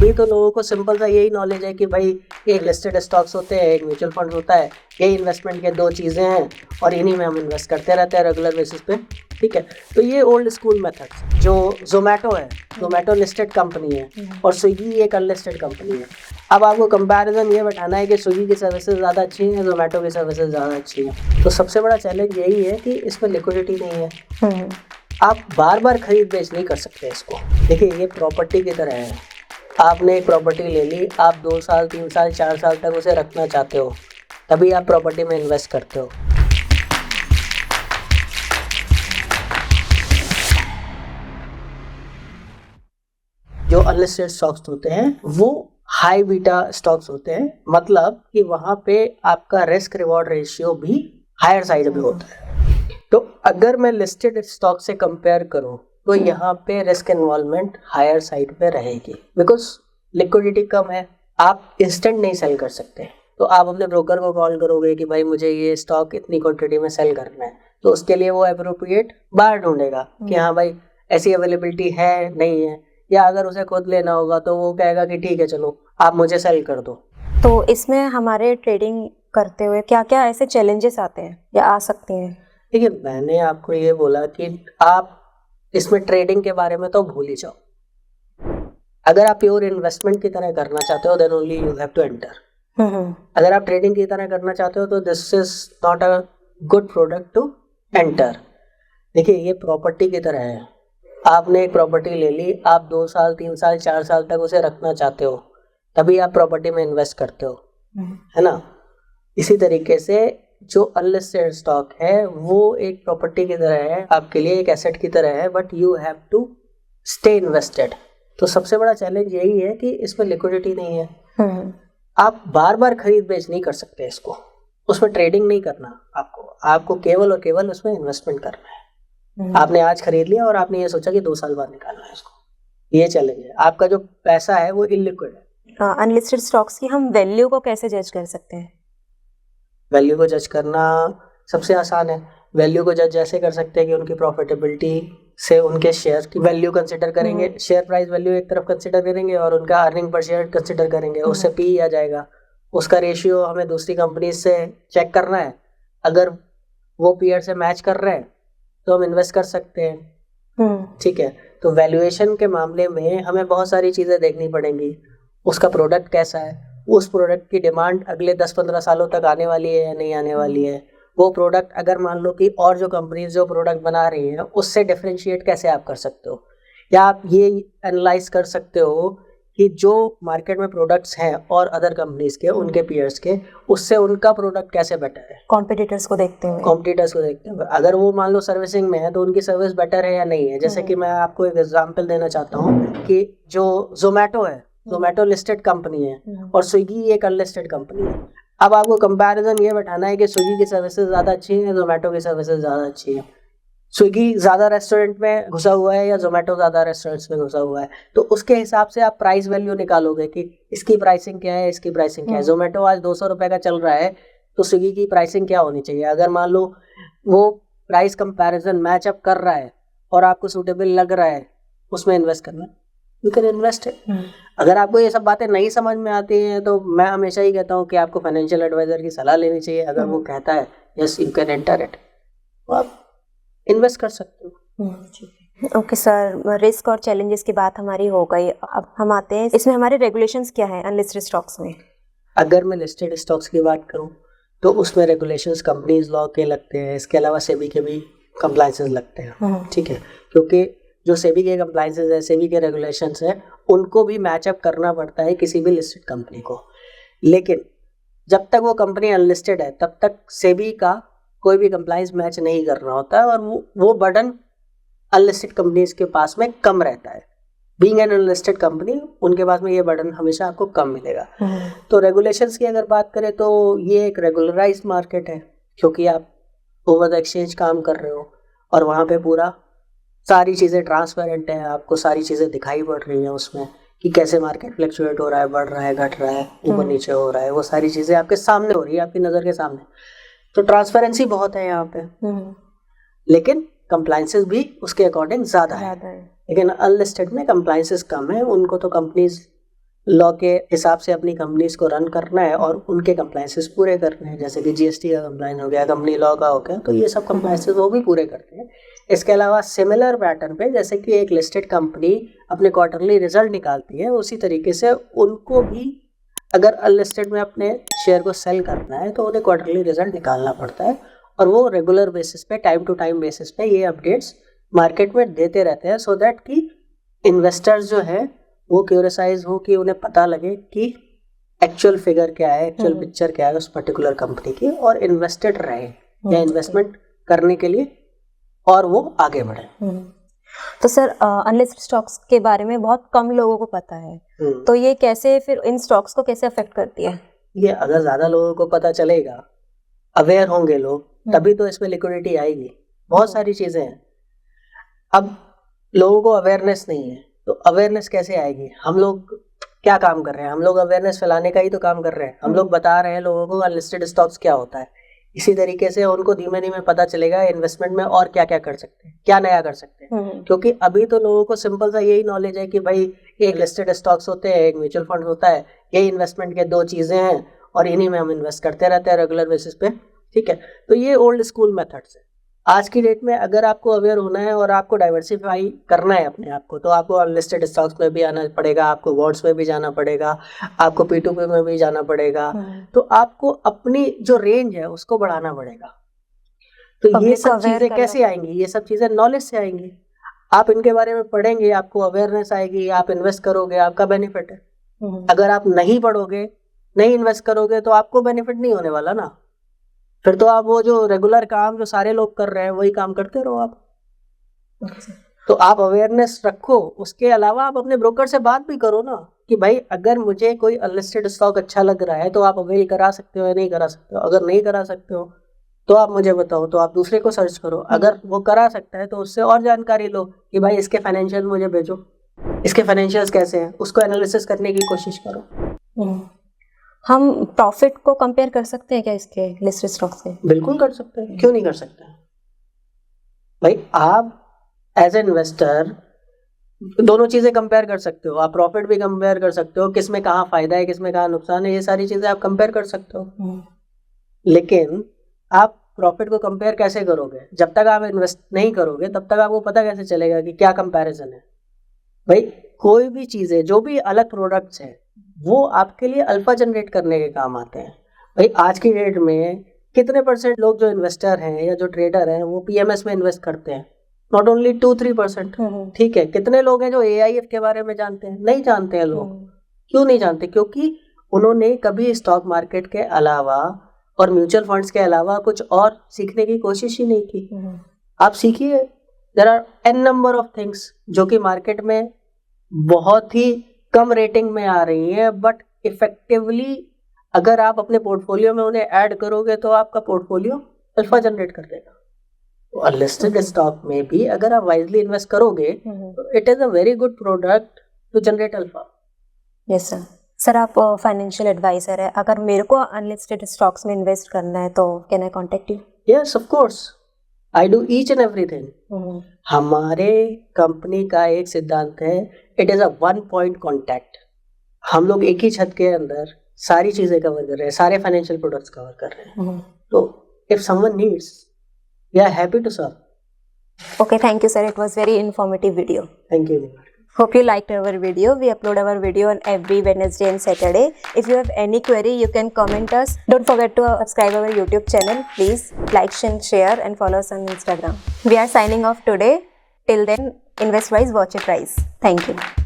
अभी तो लोगों को सिंपल सा यही नॉलेज है कि भाई एक लिस्टेड स्टॉक्स होते हैं, एक म्यूचुअल फंड होता है, यही इन्वेस्टमेंट के दो चीज़ें हैं और इन्हीं में हम इन्वेस्ट करते रहते हैं रेगुलर बेसिस पे। ठीक है, तो ये ओल्ड स्कूल मेथड। जो जोमेटो है, जोमेटो लिस्टेड कंपनी है और स्विगी एक अनलिस्टेड कंपनी है। अब आपको कंपैरिजन ये बैठाना है कि स्विगी की सर्विसेज ज़्यादा अच्छी हैं, जोमेटो की सर्विसेज ज़्यादा अच्छी हैं। तो सबसे बड़ा चैलेंज यही है कि इसमें लिक्विडिटी नहीं है। आप बार बार खरीद बेच नहीं कर सकते इसको। देखिए, ये प्रॉपर्टी की तरह है। आपने एक प्रॉपर्टी ले ली, आप 2 साल 3 साल 4 साल तक उसे रखना चाहते हो, तभी आप प्रॉपर्टी में इन्वेस्ट करते हो। जो अनलिस्टेड स्टॉक्स होते हैं वो हाई बीटा स्टॉक्स होते हैं, मतलब कि वहां पे आपका रिस्क रिवॉर्ड रेशियो भी हायर साइड में होता है। तो अगर मैं लिस्टेड स्टॉक से कंपेयर करूं तो यहाँ पे रिस्क इन्वॉल्वमेंट हायर साइड पे रहेगी, बिकॉज लिक्विडिटी कम है। आप इंस्टेंट नहीं सेल कर सकते, तो आप अपने ब्रोकर को कॉल करोगे कि भाई मुझे ये स्टॉक इतनी क्वांटिटी में सेल करना है, तो उसके लिए वो एप्रोप्रिएट बायर ढूंढेगा कि हाँ भाई ऐसी अवेलेबिलिटी है नहीं है, या अगर उसे खुद लेना होगा तो वो कहेगा कि ठीक है चलो आप मुझे सेल कर दो। तो इसमें हमारे ट्रेडिंग करते हुए क्या क्या ऐसे चैलेंजेस आते हैं या आ सकते हैं? देखिए, मैंने आपको ये बोला कि आप इसमें ट्रेडिंग के बारे में तो भूल ही जाओ। अगर आप प्योर इन्वेस्टमेंट की तरह करना चाहते हो then only you have to enter. अगर आप ट्रेडिंग की तरह करना चाहते हो तो this is not a good product to enter. देखिए, ये प्रॉपर्टी की तरह है। आपने एक प्रॉपर्टी ले ली, आप 2 साल 3 साल 4 साल तक उसे रखना चाहते हो, तभी आप प्रॉपर्टी में इन्वेस्ट करते हो, है ना। इसी तरीके से जो अनलिस्टेड स्टॉक है वो एक प्रॉपर्टी की तरह है, आपके लिए एक एसेट की तरह है, but you have to stay invested. तो सबसे बड़ा चैलेंज यही है कि इसमें लिक्विडिटी नहीं है। आप बार बार खरीद बेच नहीं कर सकते इसको, उसमें ट्रेडिंग नहीं करना आपको केवल और केवल उसमें इन्वेस्टमेंट करना है। आपने आज खरीद लिया और आपने ये सोचा कि 2 साल बाद निकालना है इसको, ये चैलेंज है। आपका जो पैसा है वो इलिक्विड है। अनलिस्टेड स्टॉक्स की हम वैल्यू को कैसे जज कर सकते हैं? वैल्यू को जज करना सबसे आसान है। वैल्यू को जज ऐसे कर सकते हैं कि उनकी प्रॉफिटेबिलिटी से उनके शेयर की वैल्यू कंसिडर करेंगे, शेयर प्राइस वैल्यू एक तरफ कंसिडर करेंगे और उनका अर्निंग पर शेयर कंसिडर करेंगे, उससे पी आ जाएगा। उसका रेशियो हमें दूसरी कंपनी से चेक करना है, अगर वो पीयर से मैच कर रहे हैं तो हम इन्वेस्ट कर सकते हैं। ठीक है, तो वैल्यूएशन के मामले में हमें बहुत सारी चीज़ें देखनी पड़ेंगी। उसका प्रोडक्ट कैसा है, उस प्रोडक्ट की डिमांड अगले 10-15 सालों तक आने वाली है या नहीं आने वाली है, वो प्रोडक्ट अगर मान लो कि और जो कंपनीज जो प्रोडक्ट बना रही हैं उससे डिफरेंशिएट कैसे आप कर सकते हो, या आप ये एनालाइज कर सकते हो कि जो मार्केट में प्रोडक्ट्स हैं और अदर कंपनीज के, उनके पीयर्स के, उससे उनका प्रोडक्ट कैसे बेटर है। कॉम्पिटिटर्स को देखते हुए अगर वो मान लो सर्विसिंग में है तो उनकी सर्विस बेटर है या नहीं है। जैसे कि मैं आपको एक एग्जांपल देना चाहता हूँ कि जो जोमेटो है, जोमेटो लिस्टेड कंपनी है और स्विगी एक अनलिस्टेड कंपनी है। अब आपको कंपैरिजन ये बैठाना है कि स्विगी की सर्विसेज ज़्यादा अच्छी है, जोमेटो की सर्विसेज ज़्यादा अच्छी है। स्विगी ज़्यादा रेस्टोरेंट में घुसा हुआ है या जोमेटो ज़्यादा रेस्टोरेंट्स में घुसा हुआ है, तो उसके हिसाब से आप प्राइस वैल्यू निकालोगे कि इसकी प्राइसिंग क्या है, इसकी प्राइसिंग क्या है। जोमेटो आज 200 रुपये का चल रहा है तो स्विगी की प्राइसिंग क्या होनी चाहिए। अगर मान लो वो प्राइस कंपैरिजन मैच अप कर रहा है और आपको सूटेबल लग रहा है उसमें इन्वेस्ट करना, यू कैन इन्वेस्ट इट। अगर आपको ये सब बातें नहीं समझ में आती हैं तो मैं हमेशा ही कहता हूँ कि आपको फाइनेंशियल एडवाइजर की सलाह लेनी चाहिए। अगर वो कहता है yes you can enter it, तो आप इन्वेस्ट कर सकते हो। ओके सर, रिस्क और चैलेंजेस की बात हमारी हो गई। अब हम आते हैं इसमें हमारे रेगुलेशंस क्या है अनलिस्टेड स्टॉक्स में। अगर मैं लिस्टेड स्टॉक्स की बात करूं तो उसमें रेगुलेशंस कंपनीज लॉ के लगते हैं, इसके अलावा सेबी के भी कंप्लायंसेस लगते हैं। ठीक है, क्योंकि जो सेबी के कंप्लायंसेस है, सेबी के रेगुलेशंस है, उनको भी मैचअप करना पड़ता है किसी भी लिस्टेड कंपनी को। लेकिन जब तक वो कंपनी अनलिस्टेड है तब तक सेबी का कोई भी कंप्लायंस मैच नहीं कर रहा होता है और वो बर्डन अनलिस्टेड कंपनीज के पास में कम रहता है। बीइंग एन अनलिस्टेड कंपनी, उनके पास में ये बर्डन हमेशा आपको कम मिलेगा। तो रेगुलेशंस की अगर बात करें तो ये एक रेगुलराइज्ड मार्केट है, क्योंकि आप ओवर द एक्सचेंज काम कर रहे हो और वहाँ पे पूरा सारी चीज़ें ट्रांसपेरेंट है, आपको सारी चीज़ें दिखाई पड़ रही हैं उसमें कि कैसे मार्केट फ्लक्चुएट हो रहा है, बढ़ रहा है, घट रहा है, ऊपर नीचे हो रहा है, वो सारी चीज़ें आपके सामने हो रही है, आपकी नज़र के सामने। तो ट्रांसपेरेंसी बहुत है यहाँ पे, लेकिन कंप्लायंसेस भी उसके अकॉर्डिंग ज़्यादा है। लेकिन अनलिस्टेड में कंप्लायंसेस कम है, उनको तो कंपनीज लॉ के हिसाब से अपनी कंपनीज को रन करना है और उनके कंप्लायंसेस पूरे करने हैं, जैसे कि जीएसटी का कंप्लायंस हो गया, कंपनी लॉ का हो गया, तो ये सब कंप्लायंसेस वो भी पूरे करते हैं। इसके अलावा सिमिलर पैटर्न पे जैसे कि एक लिस्टेड कंपनी अपने क्वार्टरली रिजल्ट निकालती है, उसी तरीके से उनको भी अगर अनलिस्टेड में अपने शेयर को सेल करना है तो उन्हें क्वार्टरली रिजल्ट निकालना पड़ता है, और वो रेगुलर बेसिस पे, टाइम टू टाइम बेसिस पे ये अपडेट्स मार्केट में देते रहते हैं, सो दैट कि इन्वेस्टर्स जो है वो क्यूरियसाइज हो, कि उन्हें पता लगे कि एक्चुअल फिगर क्या है, एक्चुअल पिक्चर क्या है उस पर्टिकुलर कंपनी की, और इन्वेस्टेड रहे या इन्वेस्टमेंट करने के लिए और वो आगे बढ़े। तो सर अनलिस्टेड स्टॉक्स के बारे में बहुत कम लोगों को पता है, तो ये कैसे फिर इन स्टॉक्स को कैसे अफेक्ट करती है? ये अगर ज्यादा लोगों को पता चलेगा, अवेयर होंगे लोग, तभी तो इसमें लिक्विडिटी आएगी। बहुत सारी चीजें हैं, अब लोगों को अवेयरनेस नहीं है, तो अवेयरनेस कैसे आएगी? हम लोग क्या काम कर रहे हैं? हम लोग अवेयरनेस फैलाने का ही तो काम कर रहे हैं। हम लोग बता रहे हैं लोगों को अनलिस्टेड स्टॉक्स क्या होता है। इसी तरीके से उनको धीमे धीमे पता चलेगा इन्वेस्टमेंट में और क्या क्या कर सकते हैं, क्या नया कर सकते हैं। क्योंकि अभी तो लोगों को सिंपल सा यही नॉलेज है कि भाई एक लिस्टेड स्टॉक्स होते हैं, एक म्यूचुअल फंड होता है, यही इन्वेस्टमेंट के दो चीजें हैं और इन्हीं में हम इन्वेस्ट करते रहते हैं रेगुलर बेसिस पे, ठीक है। तो ये ओल्ड स्कूल मेथड्स है। आज की डेट में अगर आपको अवेयर होना है और आपको डाइवर्सिफाई करना है अपने आप को, तो आपको अनलिस्टेड स्टॉक्स में भी आना पड़ेगा, आपको वॉर्ड्स में भी जाना पड़ेगा, आपको P2P में भी जाना पड़ेगा, तो आपको अपनी जो रेंज है उसको बढ़ाना पड़ेगा। तो ये सब चीजें कैसे आएंगी? ये सब चीजें नॉलेज से आएंगी। आप इनके बारे में पढ़ेंगे, आपको अवेयरनेस आएगी, आप इन्वेस्ट करोगे, आपका बेनिफिट है। अगर आप नहीं पढ़ोगे, नहीं इन्वेस्ट करोगे, तो आपको बेनिफिट नहीं होने वाला ना। फिर तो आप वो जो रेगुलर काम जो सारे लोग कर रहे हैं वही काम करते रहो आप। तो आप अवेयरनेस रखो, उसके अलावा आप अपने ब्रोकर से बात भी करो ना, कि भाई अगर मुझे कोई अनलिस्टेड स्टॉक अच्छा लग रहा है तो आप अवेल करा सकते हो या नहीं करा सकते हो। अगर नहीं करा सकते हो तो आप मुझे बताओ, तो आप दूसरे को सर्च करो। अगर वो करा सकता है तो उससे और जानकारी लो कि भाई इसके फाइनेंशियल मुझे भेजो, इसके फाइनेंशियल्स कैसे हैं, उसको एनालिसिस करने की कोशिश करो। हम प्रॉफिट को कंपेयर कर सकते हैं क्या इसके लिस्टेड स्टॉक से? बिल्कुल कर सकते हैं, क्यों नहीं कर सकते? भाई आप एज ए इन्वेस्टर दोनों चीजें कंपेयर कर सकते हो, आप प्रॉफिट भी कंपेयर कर सकते हो, किसमें कहाँ फायदा है, किसमें कहाँ नुकसान है, ये सारी चीजें आप कंपेयर कर सकते हो। लेकिन आप प्रॉफिट को कंपेयर कैसे करोगे? जब तक आप इन्वेस्ट नहीं करोगे तब तक आपको पता कैसे चलेगा कि क्या कंपैरिजन है? भाई कोई भी चीजें, जो भी अलग प्रोडक्ट्स हैं, वो आपके लिए अल्फा जनरेट करने के काम आते हैं। भाई आज की डेट में कितने % लोग जो इन्वेस्टर हैं या जो ट्रेडर हैं वो PMS में इन्वेस्ट करते हैं? नॉट ओनली 2-3%, ठीक है। कितने लोग हैं जो AIF के बारे में जानते हैं? नहीं जानते हैं लोग। क्यों नहीं जानते? क्योंकि उन्होंने कभी स्टॉक मार्केट के अलावा और म्यूचुअल फंड्स के अलावा कुछ और सीखने की कोशिश ही नहीं की। आप सीखिए, there are n number of things जो कि मार्केट में बहुत ही कम रेटिंग में आ रही है, बट इफेक्टिवली अगर आप अपने पोर्टफोलियो में उन्हें ऐड करोगे तो आपका पोर्टफोलियो अल्फा जनरेट कर देगा। तो अनलिस्टेड स्टॉक में भी अगर आप वाइजली इन्वेस्ट करोगे तो it is a very good product to generate alpha. Yes sir. Sir आप फाइनेंशियल एडवाइजर है, अगर मेरे को अनलिस्टेड स्टॉक्स में इन्वेस्ट करना है तो can eye contact you? Yes of course, I do each and everything. हमारे कंपनी का एक सिद्धांत है, it is a 1 point contact. हम लोग एक ही छत के अंदर सारी चीजें कवर कर रहे हैं, सारे फाइनेंशियल प्रोडक्ट्स कवर कर रहे हैं। तो if someone needs, we are happy to serve. Okay, thank you sir, it was very informative video. Thank you. Hope you liked our video. We upload our video on every Wednesday and Saturday. If you have any query, you can comment us. Don't forget to subscribe our YouTube channel. Please like, share and follow us on Instagram. We are signing off today. Till then, invest wise, watch it rise. Thank you.